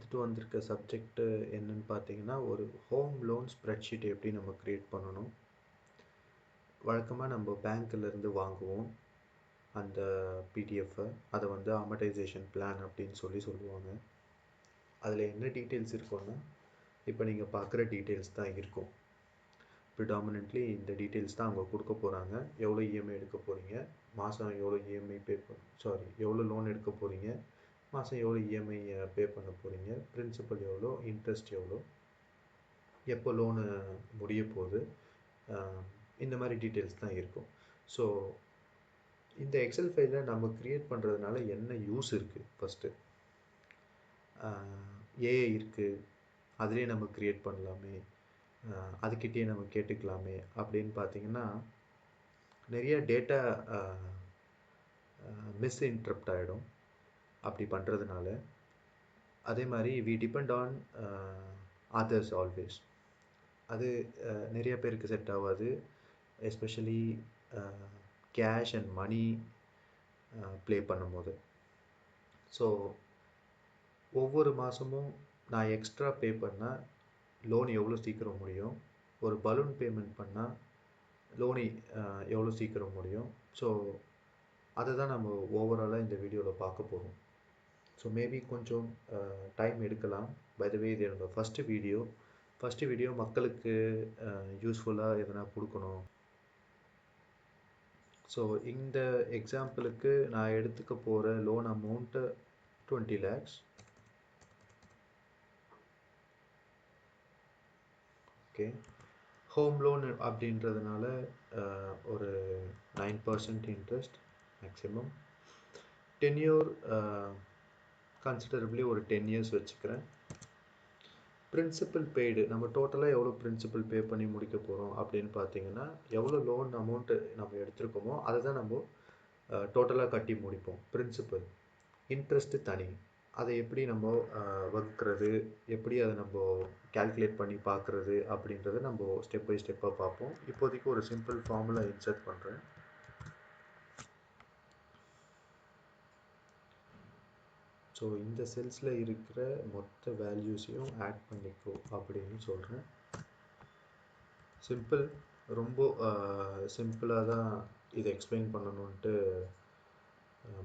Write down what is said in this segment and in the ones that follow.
எடுத்துகிட்டு வந்திருக்க சப்ஜெக்ட்டு என்னன்னு பார்த்தீங்கன்னா, ஒரு ஹோம் லோன் ஸ்ப்ரெட்ஷீட் எப்படி நம்ம க்ரியேட் பண்ணணும். வழக்கமாக நம்ம பேங்க்லேருந்து வாங்குவோம் அந்த பிடிஎஃப்பை. அதை வந்து அமர்டைசேஷன் பிளான் அப்படின்னு சொல்லுவாங்க. அதில் என்ன டீட்டெயில்ஸ் இருக்கும்னா, இப்போ நீங்கள் பார்க்குற டீட்டெயில்ஸ் தான் இருக்கும். ப்ரிடாமினென்ட்லி இந்த டீட்டெயில்ஸ் தான் அவங்க கொடுக்க போகிறாங்க. எவ்வளோ இஎம்ஐ எடுக்க போகிறீங்க, மாதம் எவ்வளோ இஎம்ஐ எவ்வளோ லோன் எடுக்க போகிறீங்க, மாதம் எவ்வளோ இஎம்ஐ பே பண்ண போகிறீங்க, பிரின்சிபல் எவ்வளோ, இன்ட்ரெஸ்ட் எவ்வளோ, எப்போ லோனு முடிய போகுது, இந்த மாதிரி டீட்டெயில்ஸ் தான் இருக்கும். ஸோ இந்த எக்ஸல் ஃபைலை நம்ம க்ரியேட் பண்ணுறதுனால என்ன யூஸ் இருக்குது? ஃபஸ்ட்டு ஏஐ இருக்குது, அதிலே நம்ம க்ரியேட் பண்ணலாமே, அதுக்கிட்டே நம்ம கேட்டுக்கலாமே அப்படின்னு பார்த்தீங்கன்னா, நிறைய டேட்டா மிஸ்இன்டரப்ட் ஆகிடும் அப்படி பண்ணுறதுனால. அதே மாதிரி we depend on others always. அது நிறைய பேருக்கு செட் ஆகாது. Especially cash and money play பண்ணும்போது. ஸோ ஒவ்வொரு மாதமும் நான் எக்ஸ்ட்ரா பே பண்ணால் லோன் எவ்வளோ சீக்கிரம் முடியும், ஒரு பலூன் பேமெண்ட் பண்ணால் லோனு எவ்வளோ சீக்கிரம் முடியும். ஸோ அதை தான் நம்ம ஓவராலாக இந்த வீடியோவில் பார்க்க போகிறோம். ஸோ மேபி கொஞ்சம் டைம் எடுக்கலாம். பை த வே, இது என்னோடய ஃபஸ்ட்டு வீடியோ மக்களுக்கு யூஸ்ஃபுல்லாக எதனா கொடுக்கணும். ஸோ இந்த எக்ஸாம்பிளுக்கு நான் எடுத்துக்க போகிற loan amount 20 lakhs. Okay, home loan அப்படின்றதுனால ஒரு 9% இன்ட்ரெஸ்ட் மேக்ஸிமம். டென்யூர் கன்சிடரபிளி ஒரு 10 years வச்சுக்கிறேன். பிரின்சிபல் பெய்டு, நம்ம டோட்டலாக எவ்வளோ பிரின்சிபல் பே பண்ணி முடிக்க போகிறோம் அப்படின்னு பார்த்தீங்கன்னா, எவ்வளோ லோன் அமௌண்ட்டு நம்ம எடுத்துருக்கோமோ அதை தான் நம்ம டோட்டலாக கட்டி முடிப்போம். பிரின்சிபல், இன்ட்ரெஸ்ட்டு தனி. அதை எப்படி நம்ம வகுக்கிறது, எப்படி அதை நம்ம கால்குலேட் பண்ணி பார்க்குறது அப்படின்றத நம்ம ஸ்டெப் பை ஸ்டெப்பாக பார்ப்போம். இப்போதைக்கு ஒரு சிம்பிள் ஃபார்முலா இன்சர்ட் பண்ணுறேன். ஸோ இந்த செல்ஸில் இருக்கிற மொத்த வேல்யூஸையும் ஆட் பண்ணிக்கோ அப்படின்னு சொல்கிறேன். சிம்பிள், ரொம்ப சிம்பிளாக தான் இதை எக்ஸ்பிளைன் பண்ணணுன்ட்டு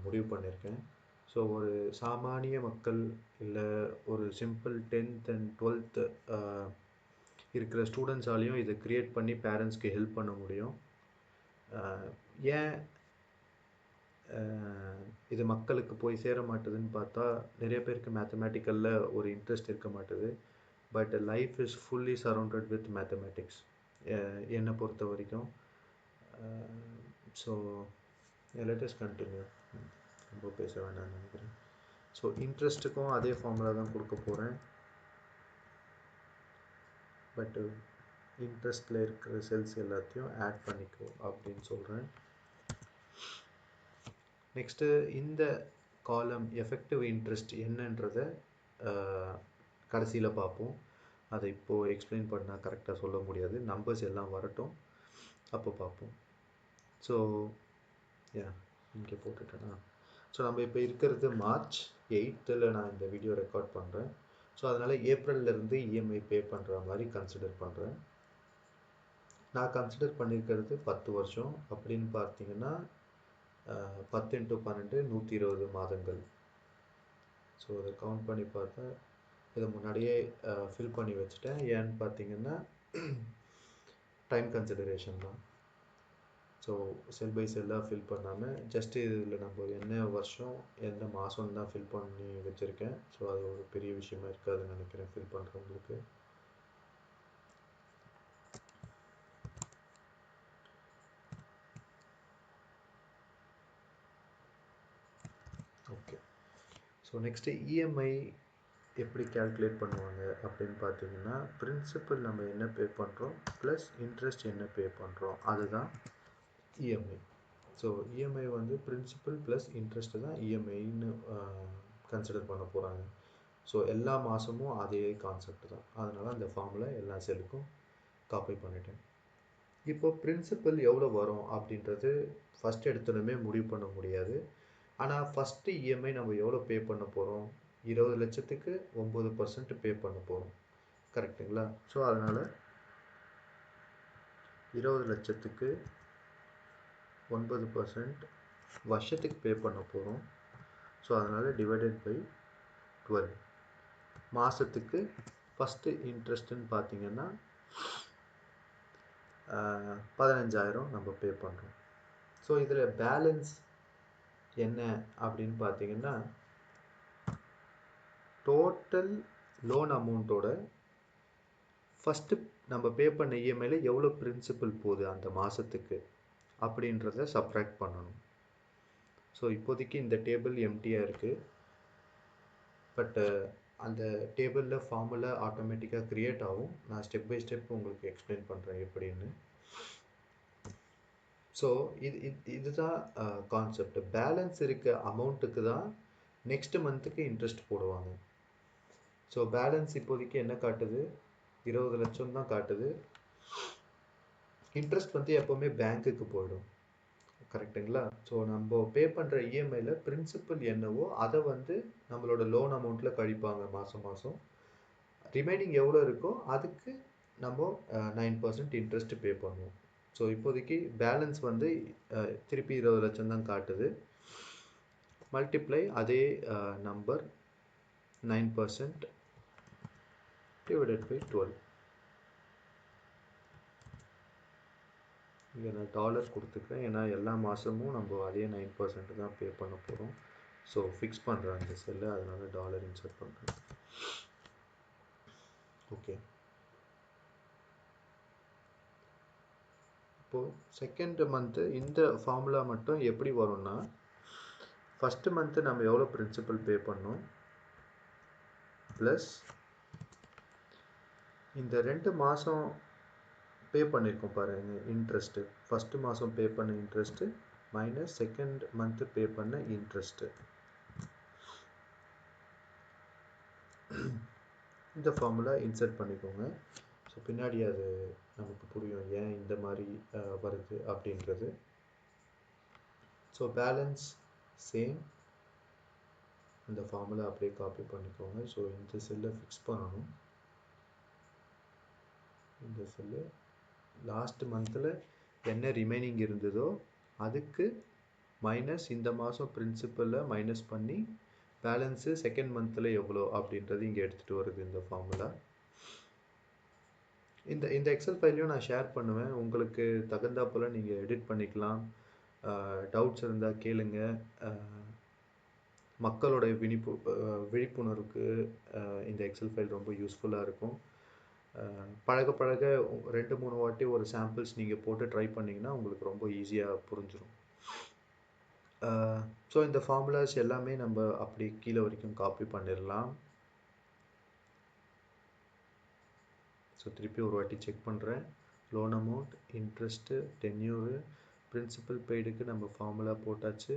முடிவு பண்ணியிருக்கேன். ஸோ ஒரு சாமானிய மக்கள் இல்லை ஒரு சிம்பிள் 10th and 12th இருக்கிற ஸ்டூடெண்ட்ஸாலையும் இதை க்ரியேட் பண்ணி பேரண்ட்ஸ்க்கு ஹெல்ப் பண்ண முடியும். ஏன் இது மக்களுக்கு போய் சேர மாட்டுதுன்னு பார்த்தா, நிறைய பேருக்கு மேத்தமேட்டிக்கலில் ஒரு இன்ட்ரெஸ்ட் இருக்க மாட்டுது. But life is fully surrounded with mathematics என்னை பொறுத்த வரைக்கும். So let us continue. ரொம்ப பேச வேண்டாம்னு நினைக்கிறேன். ஸோ இன்ட்ரெஸ்ட்டுக்கும் அதே ஃபார்முலா தான் கொடுக்க போகிறேன். பட்டு இன்ட்ரெஸ்ட்டில் இருக்கிற செல்ஸ் எல்லாத்தையும் ஆட் பண்ணிக்கோ அப்படின்னு சொல்கிறேன். நெக்ஸ்ட்டு இந்த காலம் எஃபெக்டிவ் இன்ட்ரெஸ்ட் என்னன்றதை கடைசியில் பார்ப்போம். அதை இப்போது எக்ஸ்பிளைன் பண்ணால் கரெக்டாக சொல்ல முடியாது. நம்பர்ஸ் எல்லாம் வரட்டும், அப்போ பார்ப்போம். ஸோ இங்கே போட்டுட்டேன்னா, ஸோ நம்ம இப்போ இருக்கிறது March 8th நான் இந்த வீடியோ ரெக்கார்ட் பண்ணுறேன். ஸோ அதனால் ஏப்ரல்லேருந்து இஎம்ஐ பே பண்ணுற மாதிரி கன்சிடர் பண்ணுறேன். நான் கன்சிடர் பண்ணியிருக்கிறது 10 வருஷம். அப்படின்னு பார்த்தீங்கன்னா 10 × 12 120 மாதங்கள். ஸோ அதை கவுண்ட் பண்ணி பார்த்தா இதை முன்னாடியே ஃபில் பண்ணி வச்சுட்டேன். ஏன்னு பார்த்தீங்கன்னா டைம் கன்சிடரேஷன் தான். ஸோ செல் பை செல்லாக ஃபில் பண்ணாமல் ஜஸ்ட்டு இதில் நம்ம என்ன வருஷம் எந்த மாதம் தான் ஃபில் பண்ணி வச்சுருக்கேன். ஸோ அது ஒரு பெரிய விஷயமா இருக்காதுன்னு நினைக்கிறேன் ஃபில் பண்ணுறவங்களுக்கு. ஓகே, ஸோ நெக்ஸ்ட்டு இஎம்ஐ எப்படி கால்குலேட் பண்ணுவாங்க அப்படின்னு பார்த்தீங்கன்னா, பிரின்சிபல் நம்ம என்ன பே பண்ணுறோம் ப்ளஸ் இன்ட்ரெஸ்ட் என்ன பே பண்ணுறோம், அதுதான் இஎம்ஐ. ஸோ இஎம்ஐ வந்து பிரின்சிபல் ப்ளஸ் இன்ட்ரெஸ்ட்டு தான் இஎம்ஐன்னு கன்சிடர் பண்ண போகிறாங்க. ஸோ எல்லா மாதமும் அதே கான்செப்ட் தான். அதனால் அந்த ஃபார்முலா எல்லா செல்லுக்கும் காப்பி பண்ணிட்டேன். இப்போ பிரின்சிபல் எவ்வளோ வரும் அப்படின்றது ஃபஸ்ட் எடுத்தோடனே முடிவு பண்ண முடியாது. ஆனால் ஃபஸ்ட்டு இஎம்ஐ நம்ம எவ்வளோ பே பண்ண போகிறோம், 20 லட்சத்துக்கு 9% பே பண்ண போகிறோம். கரெக்டுங்களா? ஸோ அதனால் 20 லட்சத்துக்கு 9% வருஷத்துக்கு பே பண்ண போகிறோம். ஸோ அதனால் டிவைடட் பை 12. மாதத்துக்கு ஃபஸ்ட்டு இன்ட்ரெஸ்ட்டுன்னு பார்த்தீங்கன்னா 15,000 நம்ம பே பண்ணுறோம். ஸோ இதில் பேலன்ஸ் என்ன அப்படின்னு பார்த்தீங்கன்னா, டோட்டல் லோன் அமௌண்ட்டோட ஃபஸ்ட்டு நம்ம பே பண்ண இஎம்ஐல எவ்வளோ பிரின்சிபல் போகுது அந்த மாதத்துக்கு அப்படின்றத சப்ராக்ட் பண்ணணும். ஸோ இப்போதைக்கு இந்த டேபிள் எம்டியாக இருக்குது. பட்டு அந்த டேபிளில் ஃபார்முலா ஆட்டோமேட்டிக்காக க்ரியேட் ஆகும். நான் ஸ்டெப் பை ஸ்டெப் உங்களுக்கு எக்ஸ்பிளைன் பண்ணுறேன் எப்படின்னு. ஸோ இதுதான் கான்செப்ட். பேலன்ஸ் இருக்க அமௌண்ட்டுக்கு தான் நெக்ஸ்ட் மந்த்துக்கு இன்ட்ரெஸ்ட் போடுவாங்க. ஸோ பேலன்ஸ் இப்போதைக்கு என்ன காட்டுது? 20 லட்சம் தான் காட்டுது. இன்ட்ரெஸ்ட் வந்து எப்போவுமே பேங்க்குக்கு போயிடும். கரெக்டுங்களா? ஸோ நம்ம பே பண்ணுற இஎம்ஐயில் பிரின்சிபல் என்னவோ அதை வந்து நம்மளோட லோன் அமௌண்ட்டில் கழிப்பாங்க மாதம் மாதம். ரிமைனிங் எவ்வளோ இருக்கோ அதுக்கு நம்ம 9% இன்ட்ரெஸ்ட் பே பண்ணுவோம். ஸோ இப்போதைக்கு பேலன்ஸ் வந்து திருப்பி 20 லட்சம் தான் காட்டுது. மல்டிப்ளை அதே நம்பர் 9% டிவைடட் பை 12. இங்கே நான் டாலர் கொடுத்துக்கிறேன், ஏன்னா எல்லா மாதமும் நம்ம அதே 9% தான் பே பண்ண போகிறோம். ஸோ ஃபிக்ஸ் பண்ணுறேன் அந்த செல்லை, அதனால டாலர் இன்சர்ட் பண்ணுறேன். ஓகே, இப்போது செகண்ட் மந்த்து இந்த ஃபார்முலா மட்டும் எப்படி வரும்னா, ஃபஸ்ட்டு மந்த்து நம்ம எவ்வளோ பிரின்சிபல் பே பண்ணோம் ப்ளஸ் இந்த 2 மாதம் பே பண்ணியிருக்கோம் பாருங்கள் இன்ட்ரெஸ்ட்டு. ஃபஸ்ட்டு மாதம் பே பண்ண interest minus second month pay பண்ண இன்ட்ரெஸ்ட்டு. இந்த ஃபார்முலா இன்சர்ட் பண்ணிக்கோங்க. ஸோ பின்னாடி அது நமக்கு புரியும் ஏன் இந்த மாதிரி வருது அப்படின்றது. ஸோ பேலன்ஸ் சேம், இந்த ஃபார்முலா அப்படியே காப்பி பண்ணிக்கோங்க. ஸோ இந்த செல்லை ஃபிக்ஸ் பண்ணணும். இந்த செல்லு லாஸ்ட் மந்தில் என்ன ரிமைனிங் இருந்ததோ அதுக்கு மைனஸ் இந்த மாதம் பிரின்சிபலில் மைனஸ் பண்ணி பேலன்ஸு செகண்ட் மந்தில் எவ்வளோ அப்படின்றது இங்கே எடுத்துகிட்டு வருது இந்த ஃபார்முலா. இந்த எக்ஸல் ஃபைலையும் நான் ஷேர் பண்ணுவேன், உங்களுக்கு தகுந்தாப்பில் நீங்கள் எடிட் பண்ணிக்கலாம். டவுட்ஸ் இருந்தால் கேளுங்க. மக்களோட விழிப்புணர்வுக்கு இந்த எக்ஸல் ஃபைல் ரொம்ப யூஸ்ஃபுல்லாக இருக்கும். பழக பழக 2-3 வாட்டி ஒரு சாம்பிள்ஸ் நீங்கள் போட்டு ட்ரை பண்ணிங்கன்னா உங்களுக்கு ரொம்ப ஈஸியாக புரிஞ்சிடும். ஸோ இந்த ஃபார்முலாஸ் எல்லாமே நம்ம அப்படி கீழே வரைக்கும் காப்பி பண்ணிடலாம். ஸோ திருப்பி ஒரு வாட்டி செக் பண்ணுறேன். Loan amount, interest, tenure, principal பெய்டுக்கு நம்ம ஃபார்முலா போட்டாச்சு.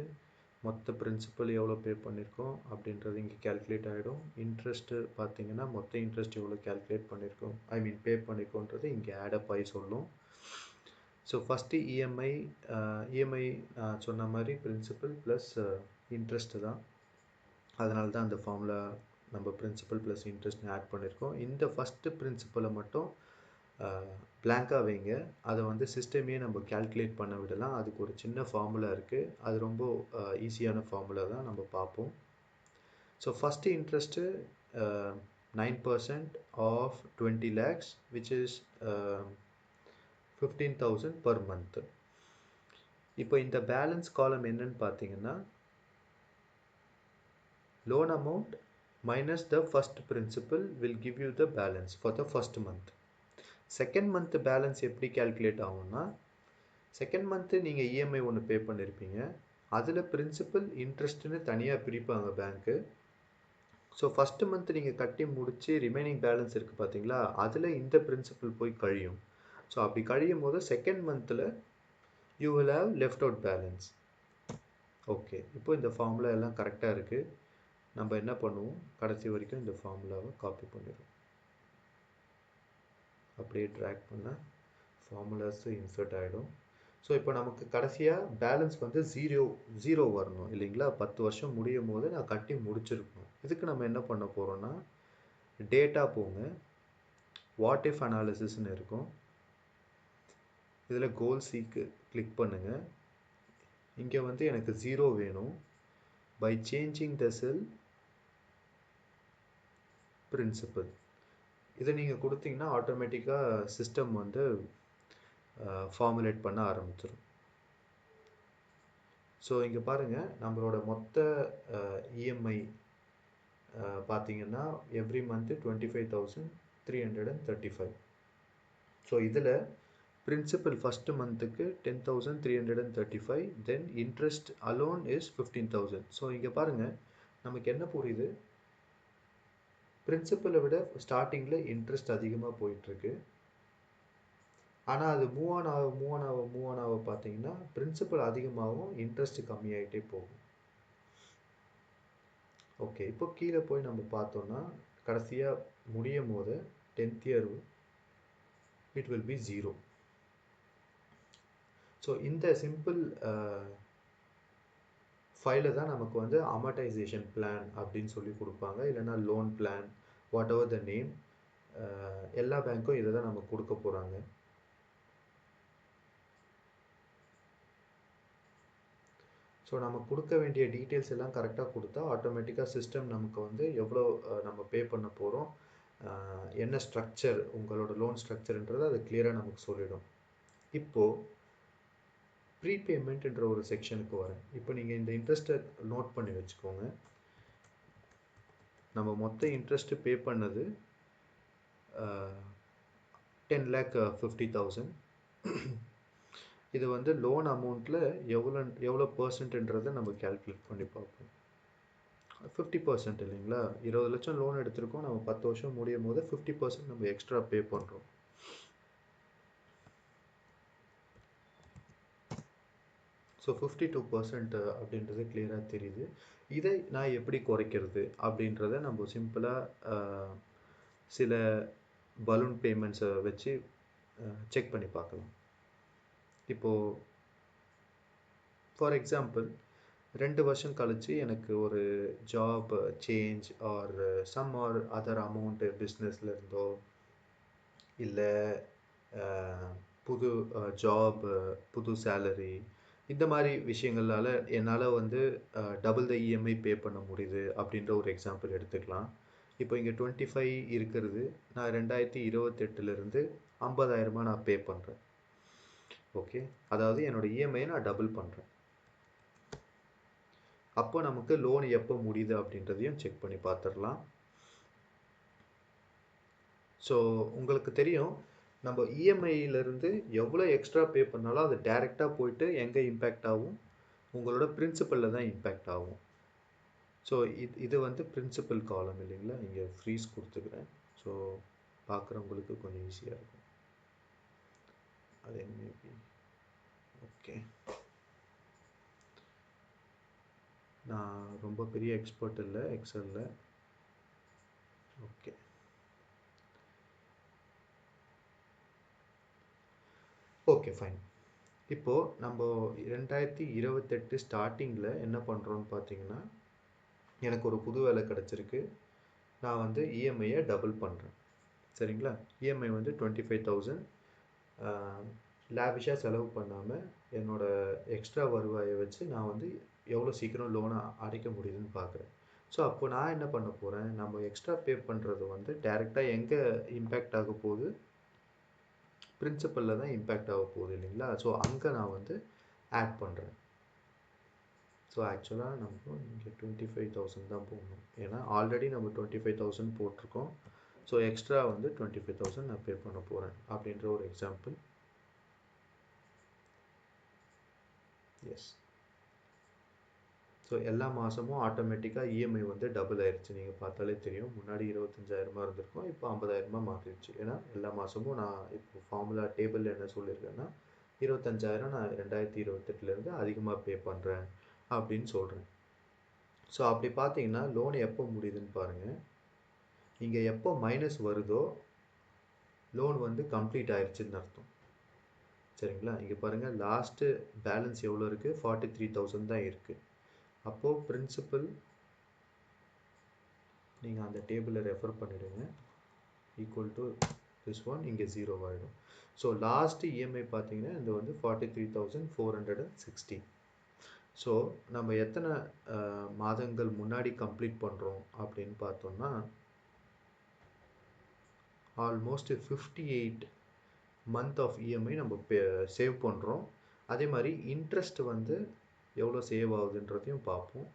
மொத்த பிரின்சிபல் எவ்வளோ பே பண்ணியிருக்கோம் அப்படின்றது இங்கே கேல்குலேட் ஆகிடும். இன்ட்ரெஸ்ட்டு பார்த்தீங்கன்னா மொத்த இன்ட்ரெஸ்ட் எவ்வளோ கேல்குலேட் பண்ணியிருக்கோம், பே பண்ணியிருக்கோன்றது இங்கே ஆடப் ஆகி சொல்லும். ஸோ ஃபஸ்ட்டு இஎம்ஐ சொன்ன மாதிரி பிரின்சிபல் ப்ளஸ் இன்ட்ரெஸ்ட்டு தான். அதனால தான் அந்த ஃபார்முலா நம்ம பிரின்சிபல் ப்ளஸ் இன்ட்ரெஸ்ட்னு ஆட் பண்ணியிருக்கோம். இந்த ஃபஸ்ட்டு பிரின்சிபலை மட்டும் பிளாங்காக வைங்க. அதை வந்து சிஸ்டமே நம்ம கேல்குலேட் பண்ண விடலாம். அதுக்கு ஒரு சின்ன ஃபார்முலா இருக்குது, அது ரொம்ப ஈஸியான ஃபார்முலா தான், நம்ம பார்ப்போம். So first interest 9% of 20 lakhs which is 15,000 per month. இப்போ இந்த பேலன்ஸ் காலம் என்னன்னு பார்த்தீங்கன்னா, loan amount minus the first principal will give you the balance for the first month. Second month balance எப்படி கேல்குலேட் ஆகும்னா, செகண்ட் மந்த்து நீங்கள் EMI ஒன்று பே பண்ணியிருப்பீங்க, அதில் பிரின்சிபல் இன்ட்ரெஸ்ட்டுன்னு தனியாக பிரிப்பாங்க பேங்க்கு. ஸோ ஃபஸ்ட்டு மந்த் நீங்கள் கட்டி முடித்து ரிமைனிங் பேலன்ஸ் இருக்குது பார்த்தீங்களா, அதில் இந்த பிரின்சிபல் போய் கழியும். ஸோ அப்படி கழியும் போது செகண்ட் மந்தில் you will have left out balance. Okay, இப்போ இந்த ஃபார்முலா எல்லாம் கரெக்டாக இருக்குது. நம்ம என்ன பண்ணுவோம், கடைசி வரைக்கும் இந்த ஃபார்முலாவை காப்பி பண்ணிடுவோம். அப்படியே ட்ராக் பண்ணால் ஃபார்முலாஸு இன்சர்ட் ஆகிடும். ஸோ இப்போ நமக்கு கடைசியாக பேலன்ஸ் வந்து ஜீரோ வரணும் இல்லைங்களா? 10 வருஷம் முடியும் போது நான் கட்டி முடிச்சிருக்கணும். இதுக்கு நம்ம என்ன பண்ண போகிறோம்னா, டேட்டா போங்க, வாட் இஃப் அனாலிசிஸ்ன்னு இருக்கும். இதில் கோல் சீக்கு கிளிக் பண்ணுங்கள். இங்கே வந்து எனக்கு 0 வேணும். By changing the cell principal இதை நீங்கள் கொடுத்தீங்கன்னா ஆட்டோமேட்டிக்காக சிஸ்டம் வந்து ஃபார்முலேட் பண்ண ஆரம்பிச்சிடும். ஸோ இங்கே பாருங்கள், நம்மளோட மொத்த இஎம்ஐ பார்த்தீங்கன்னா எவ்ரி மந்த்து 25,335. ஸோ இதில் பிரின்சிபல் ஃபஸ்ட்டு மந்த்துக்கு 10,335, தென் இன்ட்ரெஸ்ட் அலோன் இஸ் 15,000. ஸோ இங்கே பாருங்கள், நமக்கு என்ன புரியுது, பிரின்சிபலை விட ஸ்டார்டிங்கில் இன்ட்ரெஸ்ட் அதிகமாக போயிட்டுருக்கு. ஆனால் அது மூவ் ஆன் ஆக பார்த்தீங்கன்னா பிரின்சிபல் அதிகமாகவும் இன்ட்ரெஸ்ட் கம்மியாகிட்டே போகும். ஓகே, இப்போ கீழே போய் நம்ம பார்த்தோன்னா கடைசியாக முடியும் போது 10th year it will be 0. So இந்த சிம்பிள் ஃபைலை தான் நமக்கு வந்து அமர்டைசேஷன் பிளான் அப்படின்னு சொல்லி கொடுப்பாங்க, இல்லைனா loan plan, what ever the name. எல்லா பேங்க்கும் இதை தான் நமக்கு கொடுக்க போகிறாங்க. ஸோ நம்ம கொடுக்க வேண்டிய டீட்டெயில்ஸ் எல்லாம் கரெக்டாக கொடுத்தா ஆட்டோமேட்டிக்காக சிஸ்டம் நமக்கு வந்து எவ்வளோ நம்ம பே பண்ண போகிறோம், என்ன ஸ்ட்ரக்சர் உங்களோட லோன் ஸ்ட்ரக்சர்ன்றது அது கிளியராக நமக்கு சொல்லிடும். இப்போது ப்ரீபேமெண்ட்ன்ற ஒரு செக்ஷனுக்கு வரேன். இப்போ நீங்கள் இந்த இன்ட்ரெஸ்ட்டை நோட் பண்ணி வச்சுக்கோங்க. நம்ம மொத்த இன்ட்ரெஸ்ட்டு பே பண்ணது 10,50,000. இது வந்து லோன் அமௌண்ட்டில் எவ்வளோ பர்சன்ட்ன்றதை நம்ம கேல்குலேட் பண்ணி பார்ப்போம். 50% இல்லைங்களா? 20 லட்சம் லோன் எடுத்திருக்கோம், நம்ம 10 வருஷம் முடியும் போது 50% நம்ம எக்ஸ்ட்ரா பே பண்ணுறோம். ஸோ 52% அப்படின்றது கிளியராக தெரியுது. இதை நான் எப்படி குறைக்கிறது அப்படின்றத நம்ம சிம்பிளாக சில பலூன் பேமெண்ட்ஸை வச்சு செக் பண்ணி பார்க்கலாம். இப்போது ஃபார் எக்ஸாம்பிள் 2 வருஷம் கழித்து எனக்கு ஒரு job change or some or other amount பிஸ்னஸில் இருந்தோ, இல்லை புது ஜாப், புது சேலரி, இந்த மாதிரி விஷயங்களால் என்னால் வந்து டபுள் த இஎம்ஐ பே பண்ண முடியுது அப்படின்ற ஒரு எக்ஸாம்பிள் எடுத்துக்கலாம். இப்போ இங்கே 25 இருக்கிறது, நான் 2028 50,000 நான் பே பண்ணுறேன். ஓகே, அதாவது என்னோடய இஎம்ஐயை நான் டபுள் பண்ணுறேன். அப்போ நமக்கு லோன் எப்போ முடியுது அப்படின்றதையும் செக் பண்ணி பார்த்துடலாம். ஸோ உங்களுக்கு தெரியும், நம்ம இஎம்ஐயிலேருந்து எவ்வளோ எக்ஸ்ட்ரா பே பண்ணாலும் அது டைரெக்டாக போயிட்டு எங்கே இம்பேக்ட் ஆகும், உங்களோட பிரின்சிபலில் தான் இம்பேக்ட் ஆகும். ஸோ இது வந்து பிரின்சிபல் காலம் இல்லைங்களா? இங்கே ஃப்ரீஸ் கொடுத்துக்கிறேன். ஸோ பார்க்குறவங்களுக்கு கொஞ்சம் ஈஸியாக இருக்கும். அது மேபி ஓகே. நான் ரொம்ப பெரிய எக்ஸ்பர்ட் இல்லை எக்ஸலில். Okay, okay fine. இப்போது நம்ம 2028 ஸ்டார்டிங்கில் என்ன பண்ணுறோன்னு பார்த்தீங்கன்னா, எனக்கு ஒரு புது வேலை கிடச்சிருக்கு. நான் வந்து இஎம்ஐயை டபுள் பண்ணுறேன். சரிங்களா? இஎம்ஐ வந்து 25,000. லேவிஷாக செலவு பண்ணாமல் என்னோடய எக்ஸ்ட்ரா வருவாயை வச்சு நான் வந்து எவ்வளோ சீக்கிரம் லோனை அடைக்க முடியுதுன்னு பார்க்குறேன். ஸோ அப்போ நான் என்ன பண்ண போகிறேன், நம்ம எக்ஸ்ட்ரா பே பண்ணுறது வந்து டைரெக்டாக எங்கே இம்பேக்ட் ஆக போகுது, பிரின்சிபலில் தான் இம்பேக்ட் ஆக போகுது இல்லைங்களா? ஸோ அங்கே நான் வந்து ஆட் பண்ணுறேன். ஸோ ஆக்சுவலாக நமக்கு இங்கே 25,000 தான் போகணும், ஏன்னா ஆல்ரெடி நம்ம 25,000 போட்டிருக்கோம். ஸோ எக்ஸ்ட்ரா வந்து 25,000 நான் பே பண்ண போகிறேன் அப்படின்ற ஒரு எக்ஸாம்பிள். எஸ். ஸோ எல்லா மாதமும் ஆட்டோமேட்டிக்காக இஎம்ஐ வந்து டபுள் ஆயிடுச்சு. நீங்கள் பார்த்தாலே தெரியும், முன்னாடி 25,000 இருந்திருக்கும், இப்போ 50,000 மாற்றிடுச்சு. ஏன்னா எல்லா மாதமும் நான் இப்போ ஃபார்முலா டேபிளில் என்ன சொல்லியிருக்கேன்னா 25,000 நான் 2028 அதிகமாக பே பண்ணுறேன் அப்படின்னு சொல்கிறேன். ஸோ அப்படி பார்த்தீங்கன்னா லோன் எப்போ முடியுதுன்னு பாருங்கள். இங்கே எப்போ மைனஸ் வருதோ லோன் வந்து கம்ப்ளீட் ஆயிடுச்சுன்னு அர்த்தம். சரிங்களா? இங்கே பாருங்கள் லாஸ்ட்டு பேலன்ஸ் எவ்வளோ இருக்குது, 43,000 தான் இருக்குது. அப்போது பிரின்சிபல் நீங்கள் அந்த டேபிளை ரெஃபர் பண்ணிவிடுங்க, ஈக்குவல் டு திஸ் ஒன், இங்கே 0 ஆகிடும். ஸோ லாஸ்ட்டு இஎம்ஐ பார்த்தீங்கன்னா இது வந்து 43,460. ஸோ நம்ம எத்தனை மாதங்கள் முன்னாடி கம்ப்ளீட் பண்ணுறோம் அப்படின்னு பார்த்தோம்னா ஆல்மோஸ்ட் 58 மந்த் ஆஃப் இஎம்ஐ நம்ம சேவ் பண்ணுறோம். அதே மாதிரி இன்ட்ரெஸ்ட் வந்து எவ்வளோ சேவ் ஆகுதுன்றதையும் பார்ப்போம்.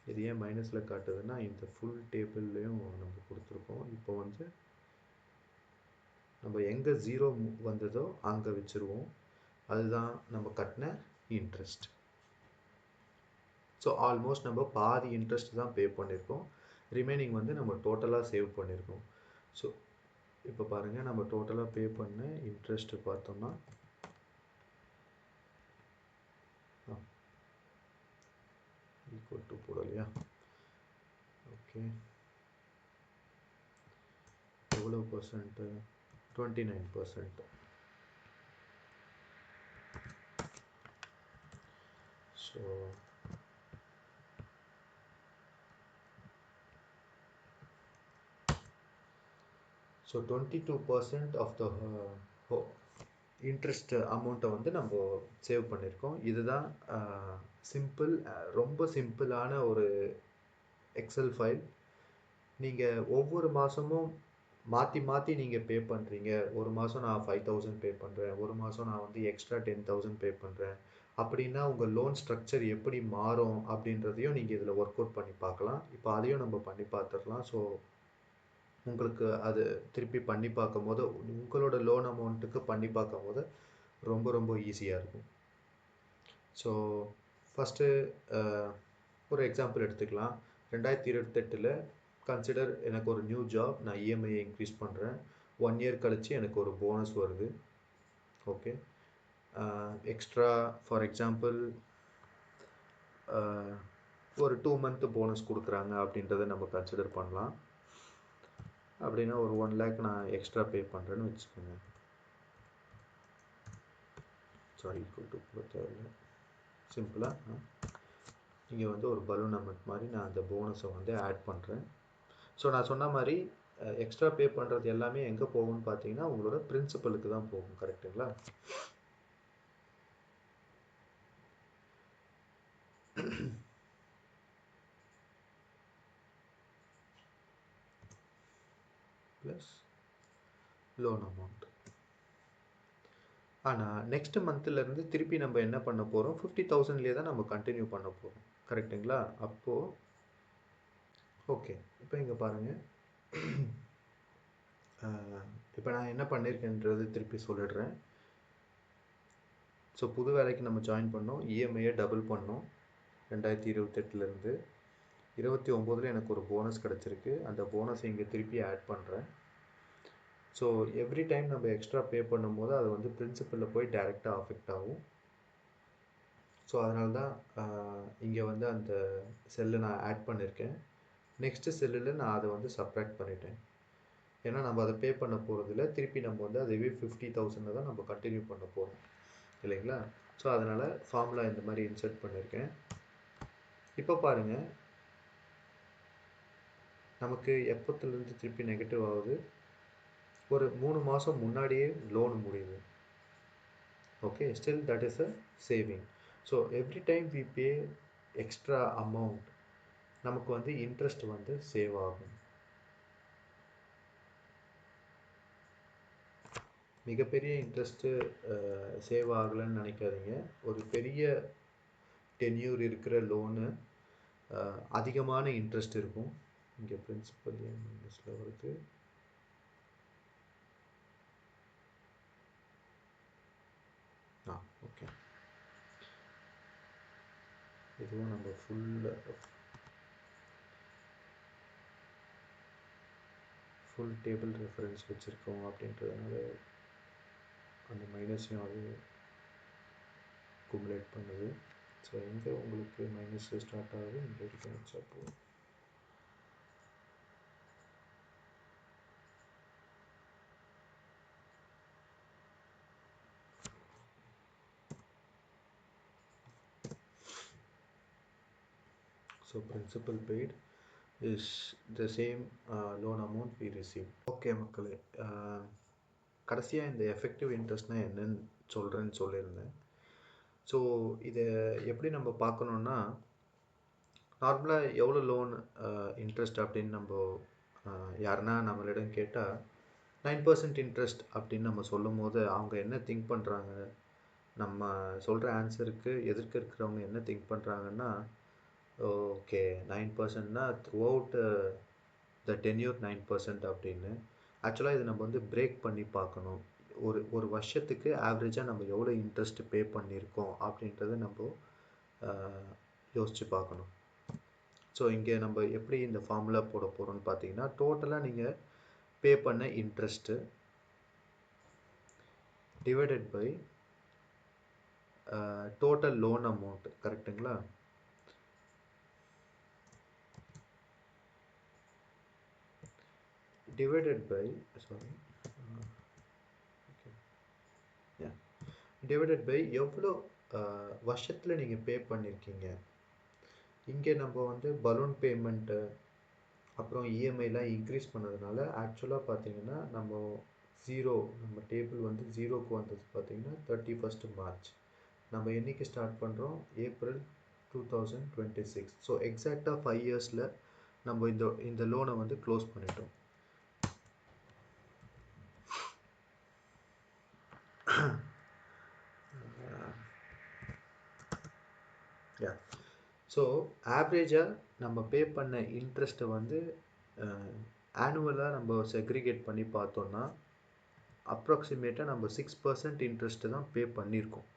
இது ஏன் மைனஸில் காட்டுதுன்னா இந்த ஃபுல் டேபிள்லேயும் நம்ம கொடுத்துருக்கோம். இப்போ வந்து நம்ம எங்கே 0 வந்ததோ அங்கே வச்சுருவோம். அதுதான் நம்ம கட்டின இன்ட்ரெஸ்ட். ஸோ ஆல்மோஸ்ட் நம்ம பாதி இன்ட்ரெஸ்ட் தான் பே பண்ணியிருக்கோம். ரிமைனிங் வந்து நம்ம டோட்டலாக சேவ் பண்ணியிருக்கோம். ஸோ இப்போ பாருங்கள் நம்ம டோட்டலாக பே பண்ண இன்ட்ரெஸ்ட்டு பார்த்தோம்னா ஈக்குவல் டு போடலையா? ஓகே, எவ்வளோ percent? 29%. So so 22% of the interest அமௌண்ட்டை வந்து நம்ம சேவ் பண்ணியிருக்கோம். இதுதான் சிம்பிள், ரொம்ப சிம்பிளான ஒரு எக்ஸல் ஃபைல். நீங்கள் ஒவ்வொரு மாதமும் மாற்றி மாற்றி நீங்கள் பே பண்ணுறீங்க. ஒரு மாதம் நான் 5,000 பே பண்ணுறேன், ஒரு மாதம் நான் வந்து எக்ஸ்ட்ரா 10,000 பே பண்ணுறேன் அப்படின்னா உங்கள் லோன் ஸ்ட்ரக்சர் எப்படி மாறும் அப்படின்றதையும் நீங்கள் இதில் ஒர்க் அவுட் பண்ணி பார்க்கலாம். இப்போ அதையும் நம்ம பண்ணி பார்த்துடலாம். ஸோ உங்களுக்கு அது திருப்பி பண்ணி பார்க்கும் போது உங்களோட லோன் அமௌண்ட்டுக்கு பண்ணி பார்க்கும் போது ரொம்ப ரொம்ப ஈஸியாக இருக்கும். ஸோ ஃபஸ்ட்டு ஒரு எக்ஸாம்பிள் எடுத்துக்கலாம். 2028 கன்சிடர் எனக்கு ஒரு நியூ ஜாப், நான் இஎம்ஐயை இன்க்ரீஸ் பண்ணுறேன். 1 இயர் கழித்து எனக்கு ஒரு போனஸ் வருது. ஓகே, எக்ஸ்ட்ரா ஃபார் எக்ஸாம்பிள் ஒரு 2 மந்த்து போனஸ் கொடுக்குறாங்க அப்படின்றத நம்ம கன்சிடர் பண்ணலாம். அப்படின்னா ஒரு 1 lakh நான் எக்ஸ்ட்ரா பே பண்ணுறேன்னு வச்சுக்கோங்க. சாரி, ஈக்குவல் டு கூட தேவையில்லை, சிம்பிளாக இங்கே வந்து ஒரு பலூன் அமௌண்ட் மாதிரி நான் அந்த போனஸை வந்து ஆட் பண்ணுறேன். ஸோ நான் சொன்ன மாதிரி எக்ஸ்ட்ரா பே பண்ணுறது எல்லாமே எங்கே போகும்னு பார்த்தீங்கன்னா உங்களோட பிரின்சிபலுக்கு தான் போகும். கரெக்டுங்களா? Plus loan amount. ஆனால் நெக்ஸ்ட் மந்த்லேருந்து திருப்பி நம்ம என்ன பண்ண போகிறோம், 50,000லேயே தான் நம்ம கண்டினியூ பண்ண போகிறோம். கரெக்டுங்களா? அப்போது ஓகே, இப்போ இங்கே பாருங்கள், இப்போ நான் என்ன பண்ணியிருக்கேன்றது திருப்பி சொல்லிடுறேன். ஸோ புது வேலைக்கு நம்ம ஜாயின் பண்ணோம், இஎம்ஐயை டபுள் பண்ணோம். 2028லேருந்து 29ல் எனக்கு ஒரு போனஸ் கிடச்சிருக்கு. அந்த போனஸ் இங்கே திருப்பி ஆட் பண்ணுறேன். ஸோ எவ்ரி டைம் நம்ம எக்ஸ்ட்ரா பே பண்ணும்போது அது வந்து பிரின்சிபலில் போய் டைரெக்டாக அஃபெக்ட் ஆகும். ஸோ அதனால தான் இங்கே வந்து அந்த செல்லை நான் ஆட் பண்ணியிருக்கேன். நெக்ஸ்ட்டு செல்லில் நான் அதை வந்து சப்ராக்ட் பண்ணிட்டேன். ஏன்னா நம்ம அதை பே பண்ண போகிறதில்ல, திருப்பி நம்ம வந்து அதுவே 50,000 தான் நம்ம கண்டினியூ பண்ண போகிறோம் இல்லைங்களா? ஸோ அதனால் ஃபார்முலா இந்த மாதிரி இன்சர்ட் பண்ணியிருக்கேன். இப்போ பாருங்கள், நமக்கு எப்போத்துலேருந்து திருப்பி நெகட்டிவ் ஆகுது, ஒரு 3 மாதம் முன்னாடியே லோன் முடியுது. Okay, still that is a saving. So every time we pay extra amount, நமக்கு வந்து இன்ட்ரெஸ்ட் வந்து சேவ் ஆகும். மிகப்பெரிய இன்ட்ரெஸ்ட்டு சேவ் ஆகலைன்னு நினைக்காதீங்க. ஒரு பெரிய டென்யூர் இருக்கிற லோனு அதிகமான இன்ட்ரெஸ்ட் இருக்கும். இங்கே பிரின்சிபல் மைனஸில் வருது. ஓகே, இதுவும் நம்ம ஃபுல் டேபிள் ரெஃபரன்ஸ் வச்சுருக்கோம் அப்படின்றதுனால அந்த மைனஸையும் அது குமுலேட் பண்ணுது. ஸோ எங்கே உங்களுக்கு மைனஸ் ஸ்டார்ட் ஆகுது இங்கே வரைக்கும் வச்சா போதும். So principal paid is the same loan amount we receive. Okay மக்களே, கடைசியாக இந்த எஃபெக்டிவ் இன்ட்ரெஸ்ட்னால் என்னன்னு சொல்கிறேன்னு சொல்லியிருந்தேன். ஸோ இதை எப்படி நம்ம பார்க்கணுன்னா, நார்மலாக எவ்வளோ லோன் இன்ட்ரெஸ்ட் அப்படின்னு நம்ம யாருன்னா நம்மளிடம் கேட்டால் 9% இன்ட்ரெஸ்ட் அப்படின்னு நம்ம சொல்லும் போது அவங்க என்ன திங்க் பண்ணுறாங்க, நம்ம சொல்கிற ஆன்சருக்கு எதிர்க்க இருக்கிறவங்க என்ன திங்க் பண்ணுறாங்கன்னா, ஓகே 9%னா த்ரூ அவுட் த டென்யூர் 9% அப்படின்னு. ஆக்சுவலாக இதை நம்ம வந்து பிரேக் பண்ணி பார்க்கணும். ஒரு வருஷத்துக்கு ஆவரேஜாக நம்ம எவ்வளோ இன்ட்ரெஸ்ட் பே பண்ணியிருக்கோம் அப்படின்றத நம்ம யோசித்து பார்க்கணும். ஸோ இங்கே நம்ம எப்படி இந்த ஃபார்முலா போட போகிறோம்னு பார்த்தீங்கன்னா, டோட்டலாக நீங்கள் பே பண்ண interest divided by total loan amount, கரெக்டுங்களா? டிவைடட் பை டிவைடட் பை எவ்வளோ வருஷத்தில் நீங்கள் பே பண்ணியிருக்கீங்க. இங்கே நம்ம வந்து பலூன் பேமெண்ட்டு அப்புறம் இஎம்ஐலாம் இன்க்ரீஸ் பண்ணதுனால ஆக்சுவலாக பார்த்தீங்கன்னா நம்ம டேபிள் வந்து ஜீரோக்கு வந்தது பார்த்தீங்கன்னா 31st March. நம்ம என்றைக்கு ஸ்டார்ட் பண்ணுறோம்? April 2026. ஸோ எக்ஸாக்டாக 5 இயர்ஸில் நம்ம இந்த லோனை வந்து க்ளோஸ் பண்ணிட்டோம். ஸோ ஆவரேஜாக நம்ம பே பண்ண இன்ட்ரெஸ்ட்டை வந்து ஆனுவலாக நம்ம செக்ரிகேட் பண்ணி பார்த்தோன்னா அப்ராக்சிமேட்டாக நம்ம 6% இன்ட்ரெஸ்ட்டு தான் பே பண்ணியிருக்கோம்.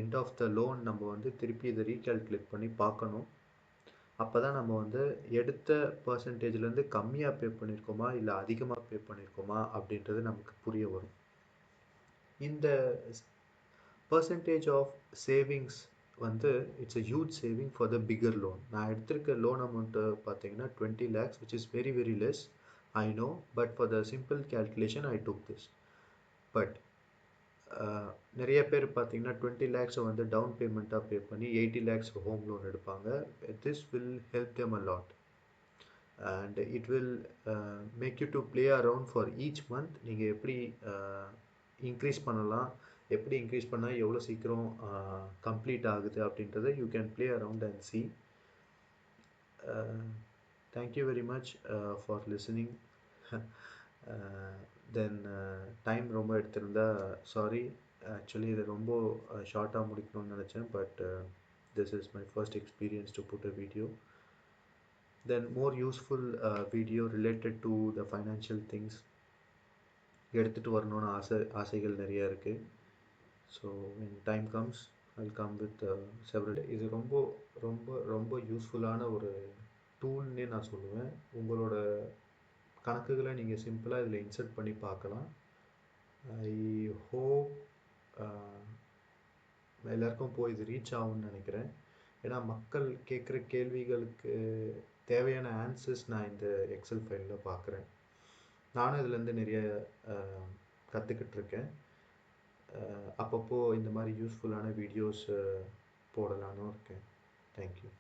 எண்ட் ஆஃப் த லோன் நம்ம வந்து திருப்பி இதை ரீகால்குலேட் பண்ணி பார்க்கணும். அப்போ தான் நம்ம வந்து எடுத்த பர்சன்டேஜ்லேருந்து கம்மியாக பே பண்ணியிருக்கோமா இல்லை அதிகமாக பே பண்ணியிருக்கோமா அப்படின்றது நமக்கு புரிய வரும். இந்த பர்சன்டேஜ் ஆஃப் சேவிங்ஸ் வந்து it's a huge saving for the bigger loan. நான் எடுத்திருக்க லோன் அமௌண்ட்டு பார்த்தீங்கன்னா 20 lakhs, which is very very less, I know, but for the simple calculation I took this. But நிறைய பேர் பார்த்தீங்கன்னா 20 lakhs வந்து down பேமெண்ட்டாக பே பண்ணி 80 lakhs home loan எடுப்பாங்க. This will help them a lot and it will make you to play around for each month. நீங்கள் எப்படி increase பண்ணலாம், எப்படி இன்க்ரீஸ் பண்ணால் எவ்வளோ சீக்கிரம் கம்ப்ளீட் ஆகுது அப்படின்றத you can play around and see. Thank you very much for listening. Then time ரொம்ப எடுத்திருந்தா சாரி. ஆக்சுவலி இதை ரொம்ப ஷார்ட்டாக முடிக்கணும்னு நினச்சேன், but this is my first experience to put a video. Then more useful video related to the financial things எடுத்துகிட்டு வரணும்னு ஆசைகள் நிறையா இருக்குது. So when time comes I'll come with several. இது ரொம்ப ரொம்ப ரொம்ப யூஸ்ஃபுல்லான ஒரு டூல்னே நான் சொல்லுவேன். உங்களோட கணக்குகளை நீங்கள் சிம்பிளாக இதில் இன்சர்ட் பண்ணி பார்க்கலாம். ஐ ஹோப் எல்லாருக்கும் போய் இது ரீச் ஆகும்னு நினைக்கிறேன். ஏன்னா மக்கள் கேட்குற கேள்விகளுக்கு தேவையான ஆன்சர்ஸ் நான் இந்த எக்ஸல் ஃபைலில் பார்க்குறேன். நானும் இதுலேருந்து நிறைய கற்றுக்கிட்டு இருக்கேன். அப்பப்போ இந்த மாதிரி யூஸ்ஃபுல்லான வீடியோஸ் போடலான்னு இருக்கேன். தேங்க்யூ.